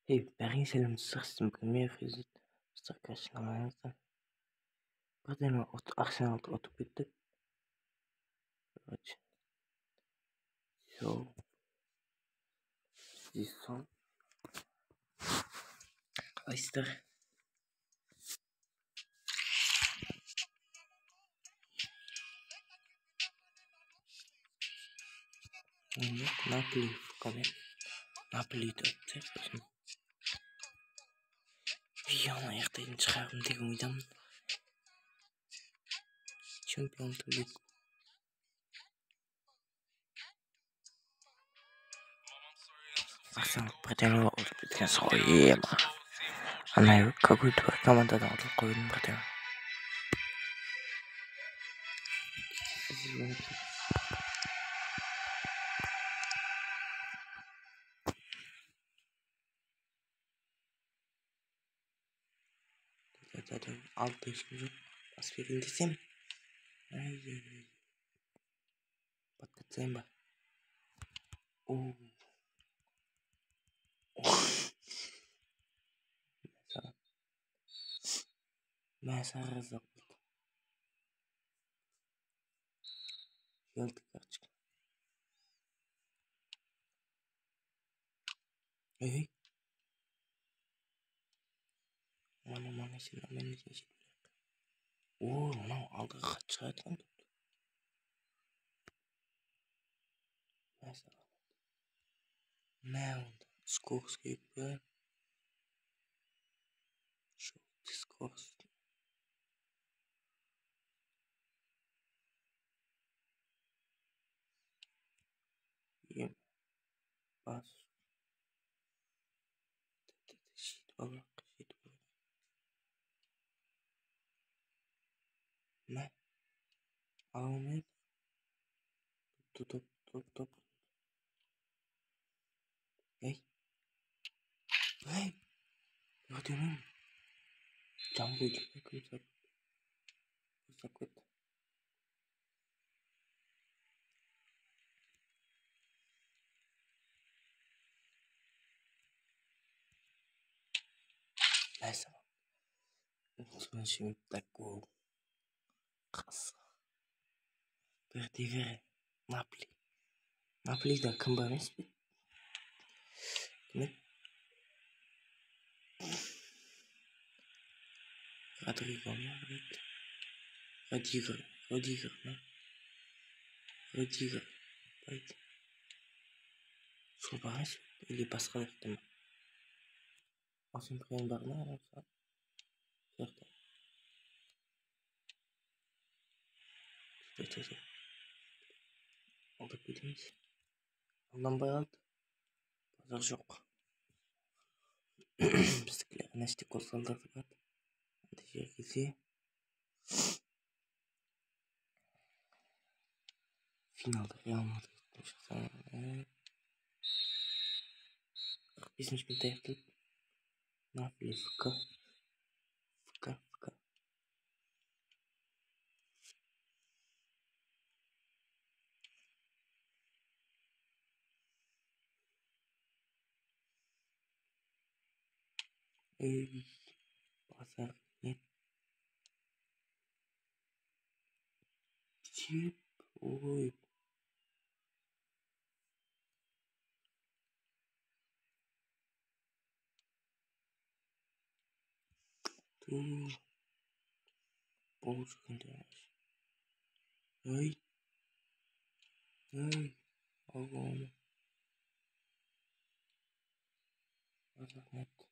Hey, бәріңе сәлеметсіздер мүмкін физик кашламаңыздар. Бірден Арсеналды ұтып кеттік. Короче, все. Здесь сон. Қалайсыздар? Наполи фукамен. Наполиді ұтып сосын видеоны аяқтайтын шығармын деген ойдамын. Чемпиондық лига. Арсенал бірден ұтып кеткен ғой. Ана какой-то командадан ұтылып қойдым бірден. Алты ешкім жоқ. Бас берейін десем. Подкатсайын ба? Мәсі разақ болды. Желтый карточка. Эй. Мана сен мен не шешіп берек. Мынау алдыға хат шығатын тұр. Мәсі разақ. Мәуінді. Скорский бі. Желтый Скорский. Бас. Шет балақ. Мә. Алмайды. Топ. Ей. Көрдіңіз? Жамбой деп көмсап. Көмсап көтті. Мәсі. Соншымен такой. Қасы. Бірде Наполи. Наполида кім бар емес пе? Кімет? Родриго ма? Родриго ма? Родриго. Байт. Сол бар емес пе? Или басқа жақты ма? Осын прайым бар ма? Сияқты. Сөйтсе. Алдып кетеміз. Алданбай қалды. Базар жоқ. Біздікілер нәрсте қосылдырды бар. Анда жер келсе. Финалда Реал Мадридтің шықса. 45 минут аяқталды. Наполи ФК. Ей, базар нет. Чип, ой. Ты. Полчу контейнер. Ей. Алло. Базар нет.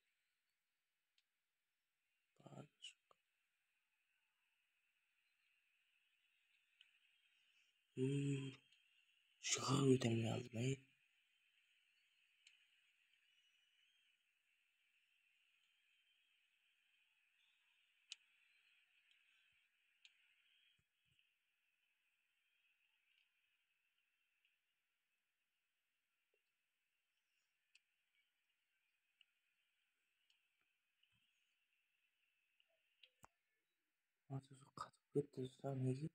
Шығар өтемін алдым, ей. Атысы қатып кетті, ұстар неге?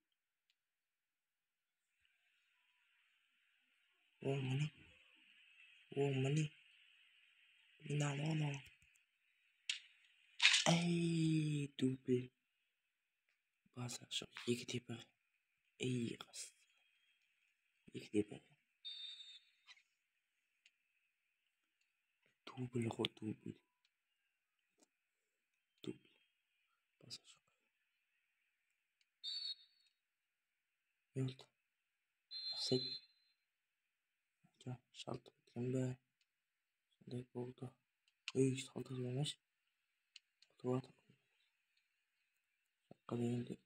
Міне. Minalono. Ey, dubl. Basa çok. 2-1. Ey, qas. 2-1. Dubl go dubl. Dubl. Basa çok. Yolda. Sek. Şaltı bitirme. Sonday oldu. Ey, saldı olmuş. Tuvat. Şaka değildi.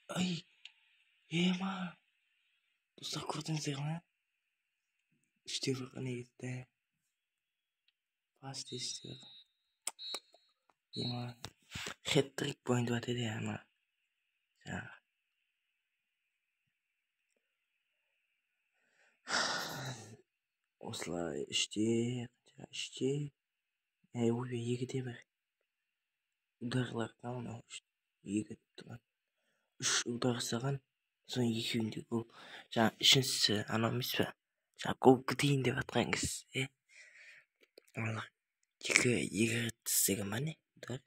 Ay, Ema. Dostlar gördünüz ya. İşte bakın işte. Fast işte. Ема. Hat-trick point var dedi ama. Ya. Osla işte. Ой, 2-1. Ударлар қалмау үшін 2 тұрған. 3 удар жасаған. Соң екеуінде гол. Жаңа үшіншісі анау емес пе? Жаңа гол кетейін деп жатқан кез. Алла. Екі рет істеген ма не? Удар.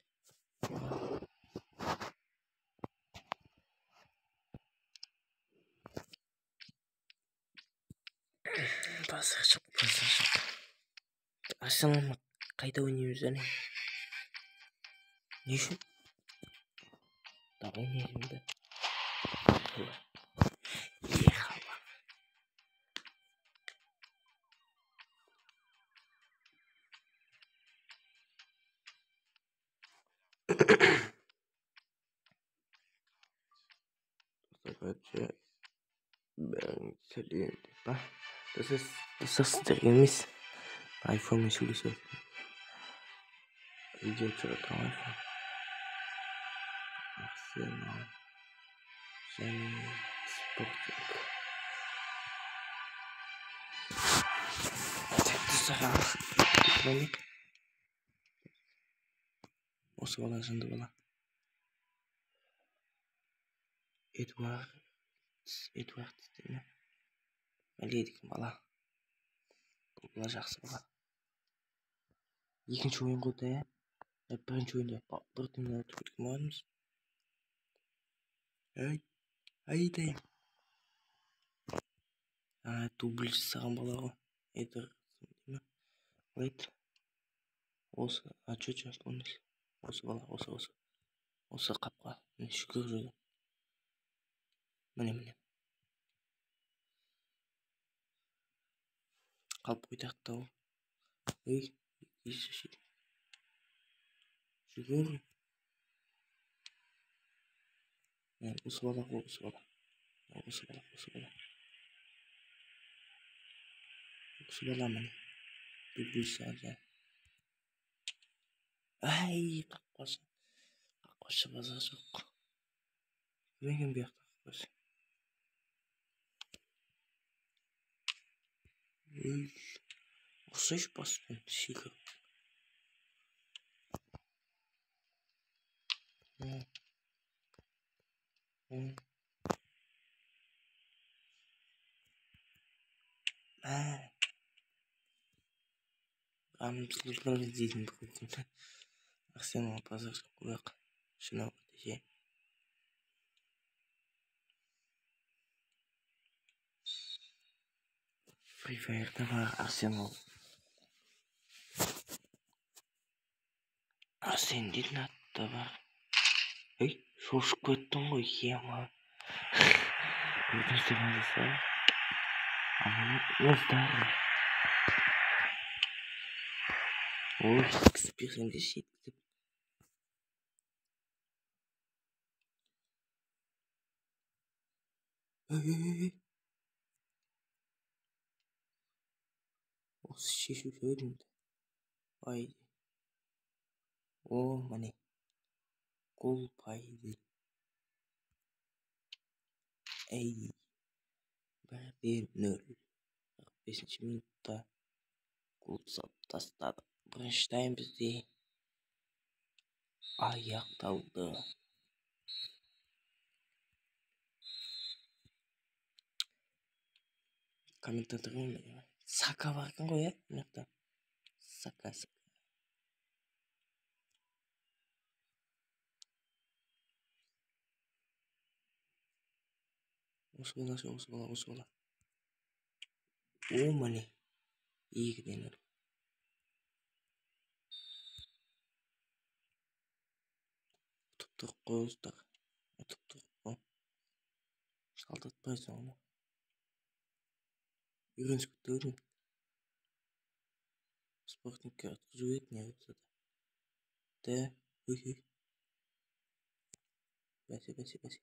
Баса жоқ. Арсенал қайда ойнаймыз әне? Не үшін? Давай ойнаймыз. Ехала. Короче, ben söyleyeyim. Bak, das ist der Gemis. iPhone söylüyor. Video çoraptan iPhone. Arsenal. Sen Sporting. Tekli saha. Böyle. O sıralar şimdi bana. Edward değil mi? Öyleydik bala. Бұл жақсы бала. Екінші ойын қойды ә? Бірінші ойында бір түнде өтіп кеткен болатынбыз. Айдайым. Дубль жасаған бала ғой. Айтыр. Осы, помнишь? Осы бала, осы қапқа. Міне шүкір жүрді. Міне. Қалып қойдақ ол. Ей, шешеді. Шүкір. Осы бала. Осы бала міне. Дубль жасаған. Ай, қақпашы база жоқ. Кімеген бұяқта қақпашы? Ұқсайш баспен шикі. Анымсызлықтан іздейтін қойдың. Арсенал базар жоқ қойық. Шынау өтеше. Free Fire'da var Arsenal. Ascendent'da var. Ey, şoşuk ettin ғой ема. Өтінішті қалдыса. Оздары. Ой, кіспесінде шеткіп. Ей. Осы шешу сөйлемді. Пайды. О, міне. Гол пайды. Ей. 1-0. 45 минутта гол салып тастады. Бірінші тайм бізде аяқталды. Комментаторға Сака бар екен ғой, мына жақта. Сака. Осы бола. О, міне. 2-0. Ұтып тұрып қойыздар. Шалтатпайсың оны. Үйреншіп кетті. Спортникке атқызу еді, не болса да. Өй. Бәсе.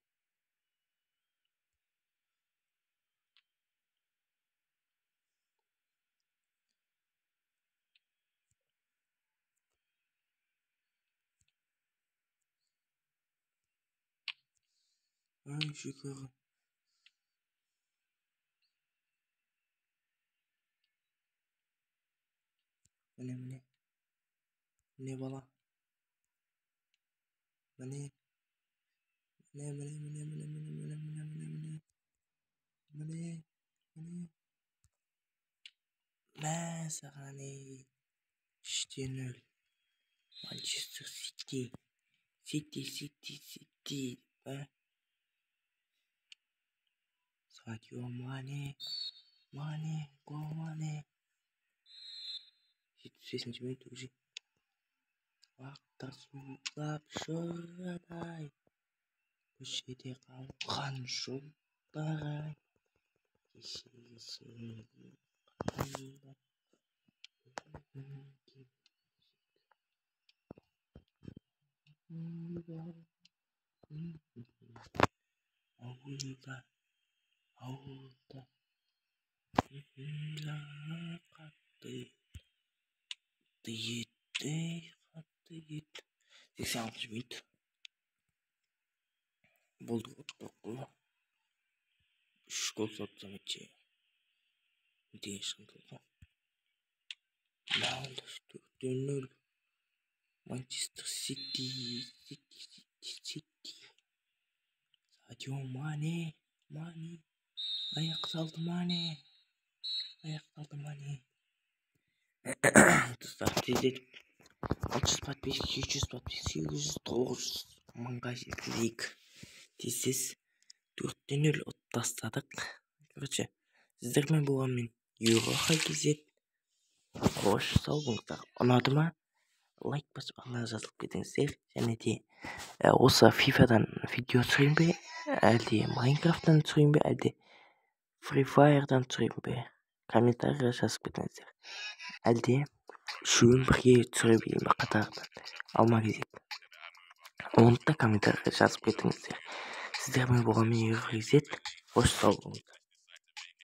Ай, шикарған. Міне. Міне бала. Міне. Мә саған ей. 3-0. Манчестер Сити. Сити. Садио Мане. Гол Мане. 75 минут уже. Уақытта сулап шорадай. Көшеде қалған жолдар. Ауылда қатты ет 86 минут болды. 3 гол соқты матче. Манчестер Сити. Садио Мане. Аяқталды Мане. Достар, тездетіп 600 подписчик, 700 подписчик, 800, 900 мыңға жеткізейік. Тез 4-0 ұттастадық. Короче, сіздермен болғанмен Еврохоккез. Қош сау болыңыздар. Ұнады ма? Лайк басып ағына жазылып кетіңіздер. Және де осы FIFA-дан видео түсірейін бе? Әлде Майнкрафттан түсірейін бе? Әлде Free Fire'дан түсірейін бе? Комментарийға жазып кетіңіздер. Әлде үшеуін бірге түсіре берейін бе қатарынан? Алма-кезек. Оны да комментарийға жазып кетіңіздер. Сіздермен болғанмен Еврохоккез. Қош сау болыңыздар.